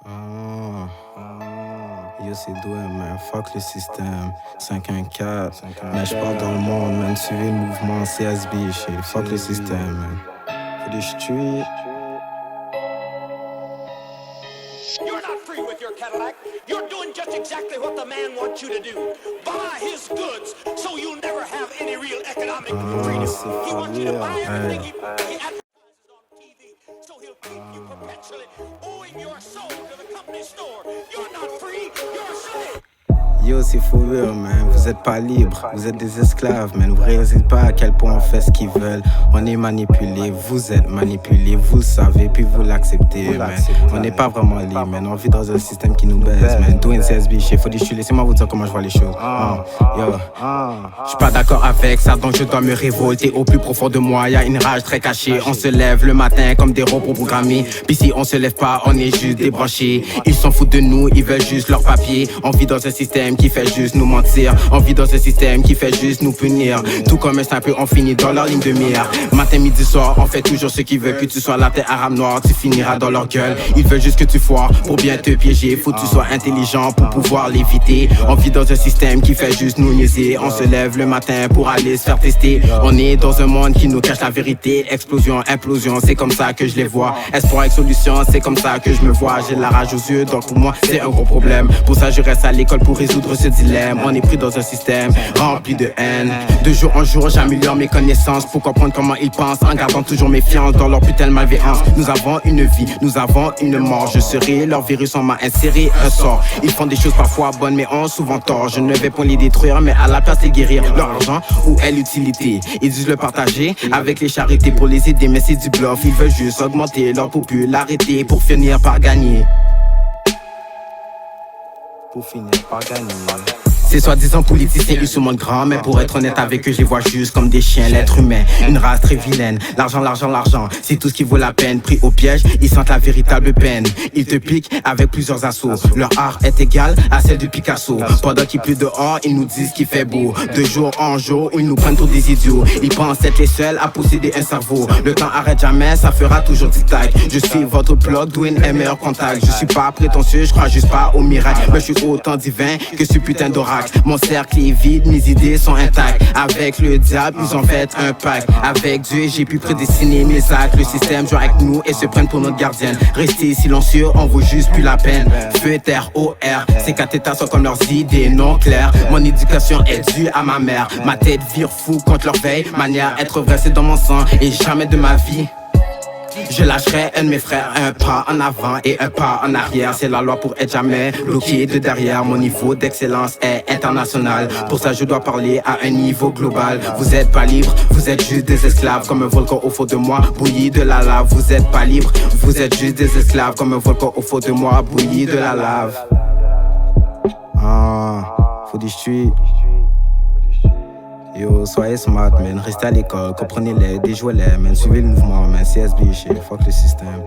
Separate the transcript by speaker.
Speaker 1: Ah, yo c'est doué man, fuck le système, 514, mais je parle dans le monde man, suivez le mouvement CSB shit, fuck le système man, for the street.
Speaker 2: You're not free with your Cadillac, you're doing just exactly what the man wants you to do, buy his goods, so you'll never have any real economic freedom. He wants you to buy everything he advertises on TV, so he'll keep you perpetually owing your soul to the company store. You're not free, you're a slave.
Speaker 1: Yo c'est for real man, vous êtes pas libres, vous êtes des esclaves man, vous réalisez pas à quel point on fait ce qu'ils veulent. On est manipulé, vous êtes manipulé, vous le savez puis vous l'acceptez man. On n'est pas vraiment libre man, on vit dans un système qui nous baise man. Doing CSB shit, faut dire laissez-moi vous dire comment je vois les choses. J'suis pas d'accord avec ça donc je dois me révolter. Au plus profond de moi y'a une rage très cachée. On se lève le matin comme des robots programmés, puis si on se lève pas on est juste débranchés. Ils s'en foutent de nous, ils veulent juste leur papier. On vit dans un système qui fait juste nous mentir. On vit dans un système qui fait juste nous punir. Tout comme un simple, on finit dans leur ligne de mire. Matin, midi, soir, on fait toujours ce qu'ils veulent. Que tu sois latin, arabe, noir, tu finiras dans leur gueule. Ils veulent juste que tu foires pour bien te piéger. Faut que tu sois intelligent pour pouvoir l'éviter. On vit dans un système qui fait juste nous niaiser. On se lève le matin pour aller se faire tester. On est dans un monde qui nous cache la vérité. Explosion, implosion, c'est comme ça que je les vois. Espoir avec solution, c'est comme ça que je me vois. J'ai la rage aux yeux, donc pour moi c'est un gros problème. Pour ça je reste à l'école pour résoudre ce dilemme. On est pris dans un système rempli de haine. De jour en jour j'améliore mes connaissances pour comprendre comment ils pensent, en gardant toujours méfiance dans leur putain de malveillance. Nous avons une vie, nous avons une mort. Je serai leur virus, on m'a inséré un sort. Ils font des choses parfois bonnes mais ont souvent tort. Je ne vais pas les détruire mais à la place les guérir. Leur argent, où est l'utilité? Ils disent le partager avec les charités pour les aider mais c'est du bluff. Ils veulent juste augmenter leur popularité pour finir par gagner. Pour finir par gagner. Ces soi-disant politiciens, ils se montrent grands, mais pour être honnête avec eux, je les vois juste comme des chiens. L'être humain, une race très vilaine. L'argent, l'argent, l'argent, c'est tout ce qui vaut la peine. Pris au piège, ils sentent la véritable peine. Ils te piquent avec plusieurs assauts. Leur art est égal à celle de Picasso. Pendant qu'il pleut dehors, ils nous disent qu'il fait beau. De jour en jour, ils nous prennent pour des idiots. Ils pensent être les seuls à posséder un cerveau. Le temps arrête jamais, ça fera toujours tic-tac. Je suis votre plug, Dwayne est meilleur contact. Je suis pas prétentieux, je crois juste pas au miracle. Mais je suis autant divin que ce putain d'oracle. Mon cercle est vide, mes idées sont intactes. Avec le diable, ils ont fait un pacte. Avec Dieu, j'ai pu prédestiner mes actes. Le système joue avec nous et se prennent pour notre gardienne. Restez silencieux, on vaut juste plus la peine. Feu, terre, eau, air. Ces quatre états sont comme leurs idées non claires. Mon éducation est due à ma mère. Ma tête vire fou contre leur veille. Manière être vrai, c'est dans mon sang et jamais de ma vie. Je lâcherai un de mes frères, un pas en avant et un pas en arrière. C'est la loi pour être jamais bloqué de derrière. Mon niveau d'excellence est international. Pour ça je dois parler à un niveau global. Vous êtes pas libre, vous êtes juste des esclaves. Comme un volcan au fond de moi, bouilli de la lave. Vous êtes pas libre, vous êtes juste des esclaves. Comme un volcan au fond de moi, bouilli de la lave. For the street. Yo, soyez smart, man, restez à l'école, comprenez-les, déjouez-les, man, suivez le mouvement, man, CSB shit, fuck le système.